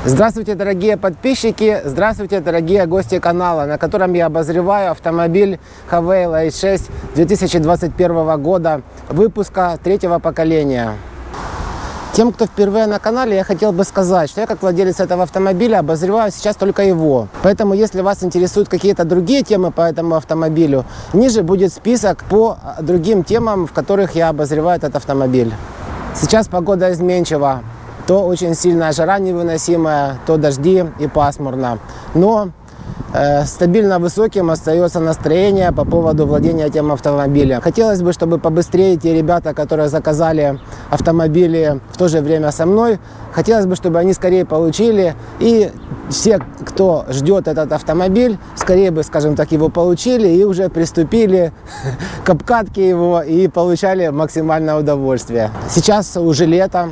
Здравствуйте, дорогие подписчики, здравствуйте, дорогие гости канала, на котором я обозреваю автомобиль Havail i6 2021 года, выпуска третьего поколения. Тем, кто впервые на канале, я хотел бы сказать, что я как владелец этого автомобиля обозреваю сейчас только его. Поэтому, если вас интересуют какие-то другие темы по этому автомобилю, ниже будет список по другим темам, в которых я обозреваю этот автомобиль. Сейчас погода изменчива. То очень сильная жара невыносимая, то дожди и пасмурно. Но стабильно высоким остается настроение по поводу владения этим автомобилем. Хотелось бы, чтобы побыстрее те ребята, которые заказали автомобили в то же время со мной, хотелось бы, чтобы они скорее получили. И все, кто ждет этот автомобиль, скорее бы, скажем так, его получили и уже приступили к обкатке его и получали максимальное удовольствие. Сейчас уже лето.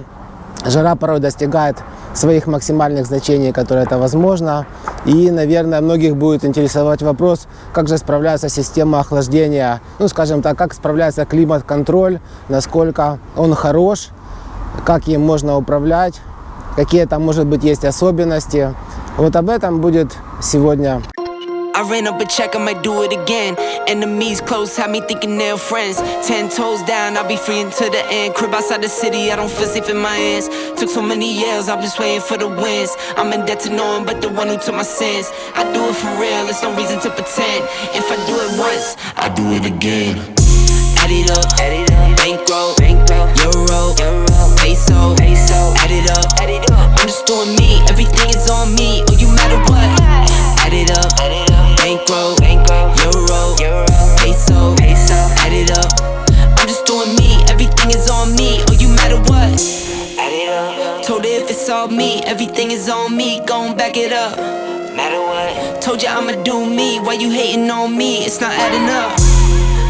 Жара порой достигает своих максимальных значений, которые это возможно. И, наверное, многих будет интересовать вопрос, как же справляется система охлаждения, скажем так, как справляется климат-контроль, насколько он хорош, как им можно управлять, какие там, может быть, есть особенности. Вот об этом будет сегодня. I ran up a check, I might do it again. Enemies close, had me thinking they're friends. 10 toes down, I'll be free until the end. Crib outside the city, I don't feel safe in my hands. Took so many years, I'm just waiting for the wins. I'm in debt to no one but the one who took my sins. I do it for real, there's no reason to pretend. If I do it once, I do it again. Add it up, bankroll, euro, peso, add it up. I'm just doing me, everything is on me. Oh, you matter what? Add it up, bankroll, euro, peso, add it up. I'm just doing me, everything is on me. Oh, you matter what? Add it up. Told her if it's all me, everything is on me. Gon' back it up. Matter what? Told ya I'ma do me. Why you hating on me? It's not adding up.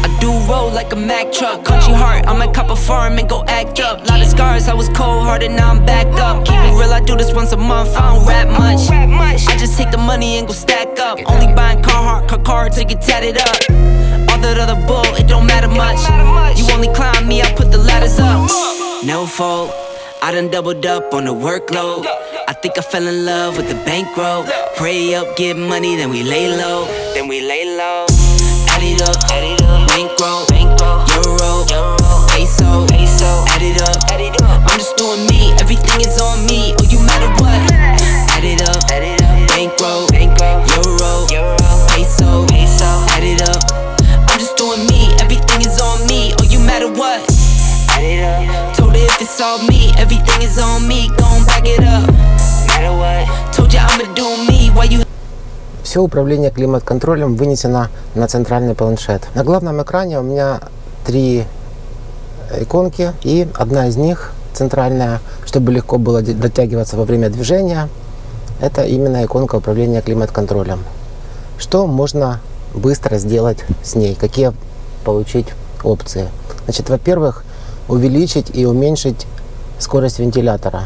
I do roll like a Mack truck. Country heart, I might cop a farm and go act up. Lot of scars, I was cold-hearted, now I'm backed up. Keep it real, I do this once a month, I don't rap much. I just take the money and go stack up. Only buying car to get tatted up. All that other bull, it don't matter much. You only climb me, I put the ladders up. No fault, I done doubled up on the workload. I think I fell in love with the bankroll. Pray up, get money, then we lay low. Add it up, bankroll, euro, peso, add it up. I'm just doing me, everything is on me. Oh, you matter what? Add it up, bankroll, euro, peso, add it up. I'm just doing me, everything is on me. Oh, you matter what? Add it up. Told her if it's all me, everything is on me. Gon' back it up. Matter what? Told ya I'ma do me. Why you? Все управление климат-контролем вынесено на центральный планшет. На главном экране у меня 3 иконки, и одна из них, центральная, чтобы легко было дотягиваться во время движения, это именно иконка управления климат-контролем. Что можно быстро сделать с ней? Какие получить опции? Значит, во-первых, увеличить и уменьшить скорость вентилятора.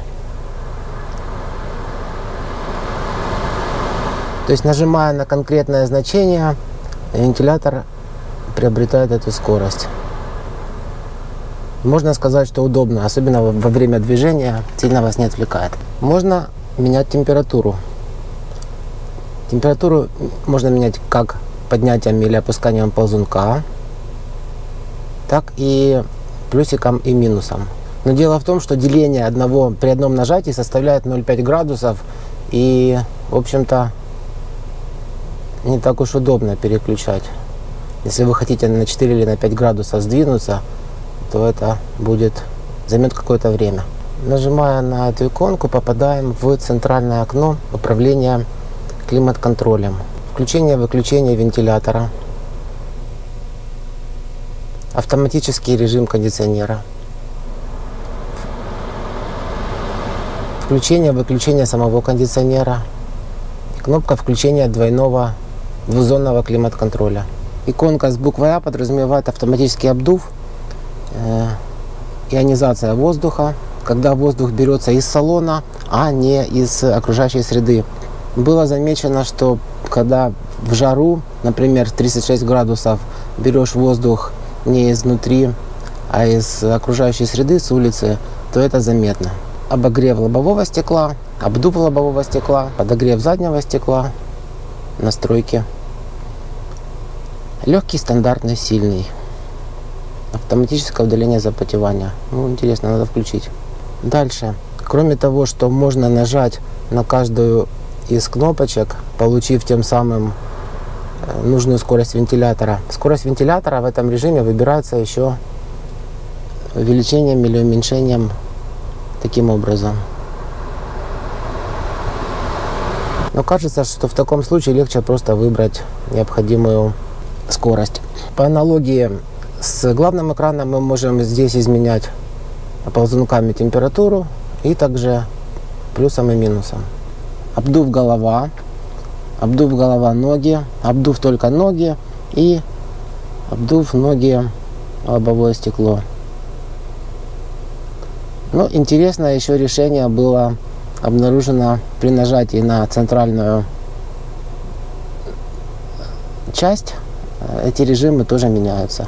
То есть, нажимая на конкретное значение, вентилятор приобретает эту скорость. Можно сказать, что удобно, особенно во время движения, сильно вас не отвлекает. Можно менять температуру. Температуру можно менять как поднятием или опусканием ползунка, так и плюсиком и минусом. Но дело в том, что деление при одном нажатии составляет 0,5 градусов, и, в общем-то, не так уж удобно переключать. Если вы хотите на 4 или на 5 градусов сдвинуться, то это займет какое-то время. Нажимая на эту иконку, попадаем в центральное окно управления климат-контролем. Включение-выключение вентилятора. Автоматический режим кондиционера. Включение-выключение самого кондиционера. Кнопка включения двузонного климат-контроля. Иконка с буквой А подразумевает автоматический обдув, ионизация воздуха, когда воздух берется из салона, а не из окружающей среды. Было замечено, что когда в жару, например, 36 градусов, берешь воздух не изнутри, а из окружающей среды, с улицы, то это заметно. обогрев лобового стекла, обдув лобового стекла, подогрев заднего стекла, настройки. Легкий, стандартный, сильный. Автоматическое удаление запотевания. Ну, интересно, надо включить. Дальше. Кроме того, что можно нажать на каждую из кнопочек, получив тем самым нужную скорость вентилятора. Скорость вентилятора в этом режиме выбирается еще увеличением или уменьшением таким образом. Но кажется, что в таком случае легче просто выбрать необходимую скорость. По аналогии с главным экраном мы можем здесь изменять ползунками температуру и также плюсом и минусом. Обдув голова ноги, обдув только ноги и обдув ноги лобовое стекло. Но интересное еще решение было обнаружено при нажатии на центральную часть. Эти режимы тоже меняются.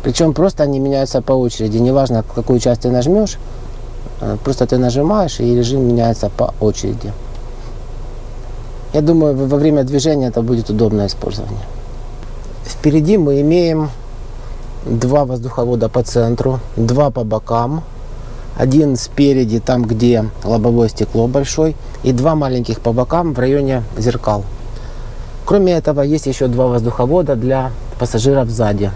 Причем просто они меняются по очереди. Неважно, какую часть ты нажмешь, просто ты нажимаешь, и режим меняется по очереди. Я думаю, во время движения это будет удобное использование. Впереди мы имеем 2 воздуховода по центру, 2 по бокам. Один спереди, там где лобовое стекло большой, и 2 маленьких по бокам в районе зеркал. Кроме этого, есть еще 2 воздуховода для пассажиров сзади.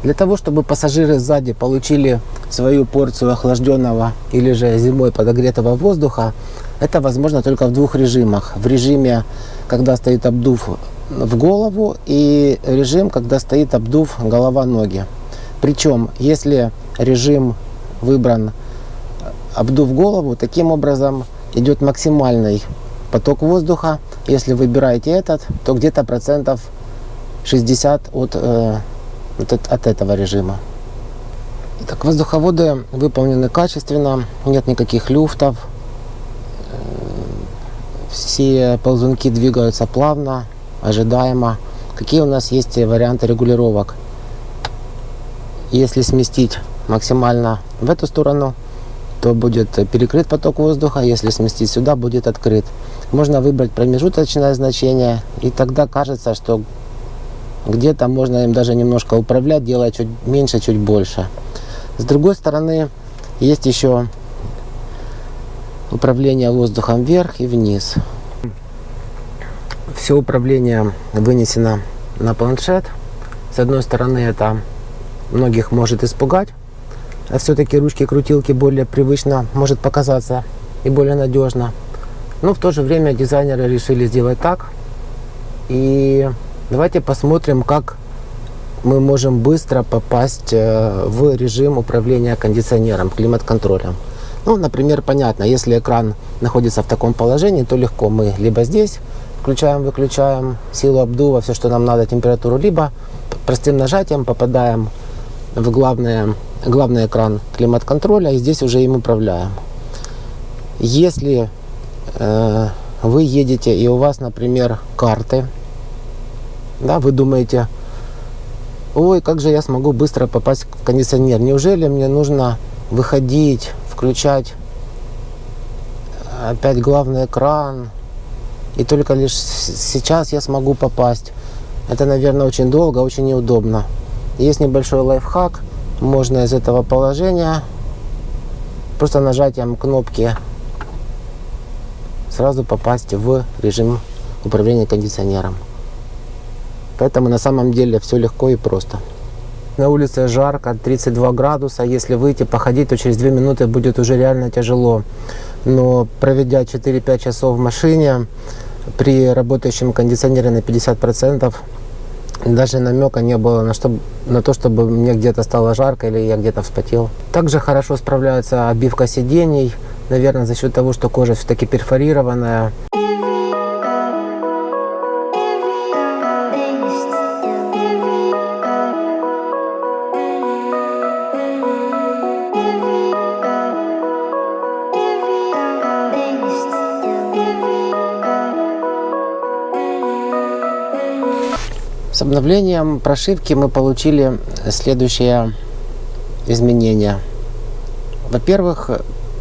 Для того, чтобы пассажиры сзади получили свою порцию охлажденного или же зимой подогретого воздуха, это возможно только в 2 режимах. В режиме, когда стоит обдув в голову, и режим, когда стоит обдув голова-ноги. Причем, если режим выбран обдув голову, таким образом идет максимальный поток воздуха. Если выбираете этот, то где-то процентов 60 от этого режима. Итак, воздуховоды выполнены качественно, нет никаких люфтов. Все ползунки двигаются плавно, ожидаемо. Какие у нас есть варианты регулировок? Если сместить максимально в эту сторону, то будет перекрыт поток воздуха. Если сместить сюда, будет открыт. Можно выбрать промежуточное значение, и тогда кажется, что где-то можно им даже немножко управлять, делать чуть меньше, чуть больше. С другой стороны, есть еще управление воздухом вверх и вниз. Все управление вынесено на планшет. С одной стороны, это многих может испугать, а все-таки ручки-крутилки более привычно может показаться и более надежно. Но в то же время дизайнеры решили сделать так. И давайте посмотрим, как мы можем быстро попасть в режим управления кондиционером, климат-контролем. Ну, например, понятно, если экран находится в таком положении, то легко мы либо здесь включаем-выключаем силу обдува, все, что нам надо, температуру, либо простым нажатием попадаем в главный экран климат-контроля, и здесь уже им управляем. Если вы едете и у вас, например, карты, да, вы думаете: ой, как же я смогу быстро попасть в кондиционер? Неужели мне нужно выходить, включать опять главный экран, и только лишь сейчас я смогу попасть? Это, наверное, очень долго, очень неудобно. Есть небольшой лайфхак. Можно из этого положения просто нажатием кнопки сразу попасть в режим управления кондиционером. Поэтому на самом деле все легко и просто. На улице жарко, 32 градуса. Если выйти походить, то через 2 минуты будет уже реально тяжело. Но проведя 4-5 часов в машине, при работающем кондиционере на 50%, даже намека не было на то, чтобы мне где-то стало жарко или я где-то вспотел. Также хорошо справляется обивка сидений. Наверное, за счет того, что кожа все-таки перфорированная. С обновлением прошивки мы получили следующее изменение. Во-первых,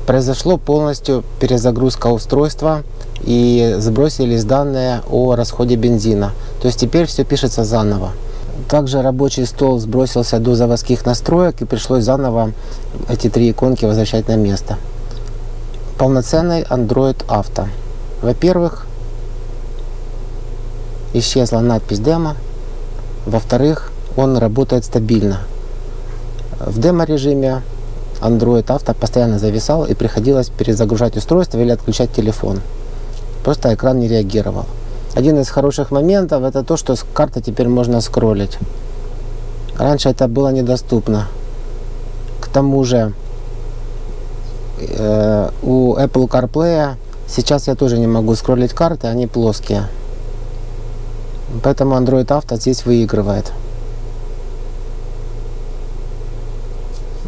произошло полностью перезагрузка устройства и сбросились данные о расходе бензина. То есть теперь все пишется заново. Также рабочий стол сбросился до заводских настроек и пришлось заново эти 3 иконки возвращать на место. Полноценный Android Auto. Во-первых, исчезла надпись «Демо». Во-вторых, он работает стабильно. В демо-режиме Android Auto постоянно зависал и приходилось перезагружать устройство или отключать телефон. Просто экран не реагировал. Один из хороших моментов — это то, что с карты теперь можно скроллить. Раньше это было недоступно. К тому же у Apple CarPlay сейчас я тоже не могу скроллить карты, они плоские. Поэтому Android Auto здесь выигрывает.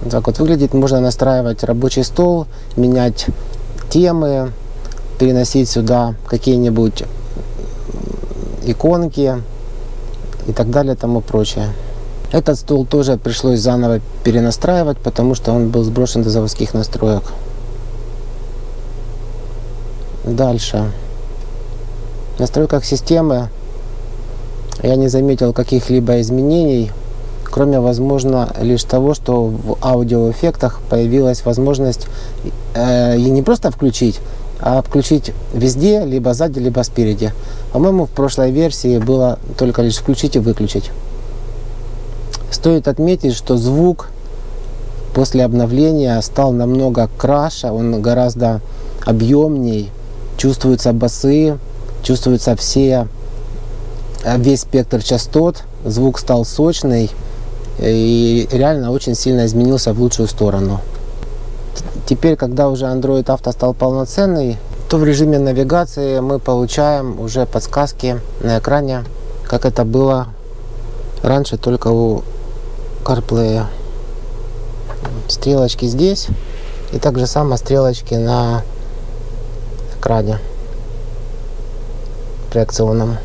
Так вот выглядит. Можно настраивать рабочий стол, менять темы, переносить сюда какие-нибудь иконки и так далее, тому прочее. Этот стол тоже пришлось заново перенастраивать, потому что он был сброшен до заводских настроек. Дальше. В настройках системы я не заметил каких-либо изменений, кроме, возможно, лишь того, что в аудиоэффектах появилась возможность и не просто включить, а включить везде, либо сзади, либо спереди. По-моему, в прошлой версии было только лишь включить и выключить. Стоит отметить, что звук после обновления стал намного краше, он гораздо объемней, чувствуются басы, чувствуется весь спектр частот, звук стал сочный и реально очень сильно изменился в лучшую сторону. Теперь, когда уже Android Auto стал полноценный, то в режиме навигации мы получаем уже подсказки на экране, как это было раньше только у CarPlay. Стрелочки здесь и также само стрелочки на экране реакционном.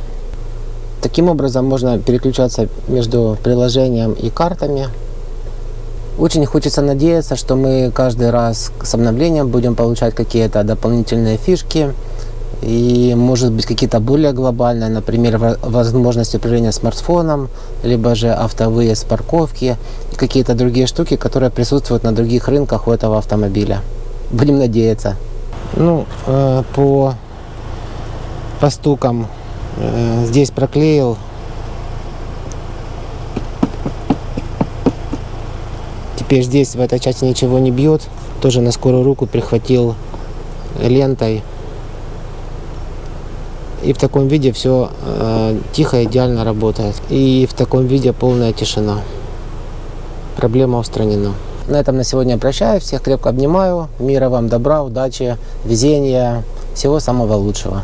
Таким образом можно переключаться между приложением и картами. Очень хочется надеяться, что мы каждый раз с обновлением будем получать какие-то дополнительные фишки и, может быть, какие-то более глобальные, например, возможность управления смартфоном, либо же автовыезд с парковки и какие-то другие штуки, которые присутствуют на других рынках у этого автомобиля. Будем надеяться. По стукам здесь проклеил. Теперь здесь в этой части ничего не бьет. Тоже на скорую руку прихватил лентой. И в таком виде все тихо, идеально работает. И в таком виде полная тишина. Проблема устранена. На этом на сегодня прощаюсь. Всех крепко обнимаю. Мира вам, добра, удачи, везения. Всего самого лучшего.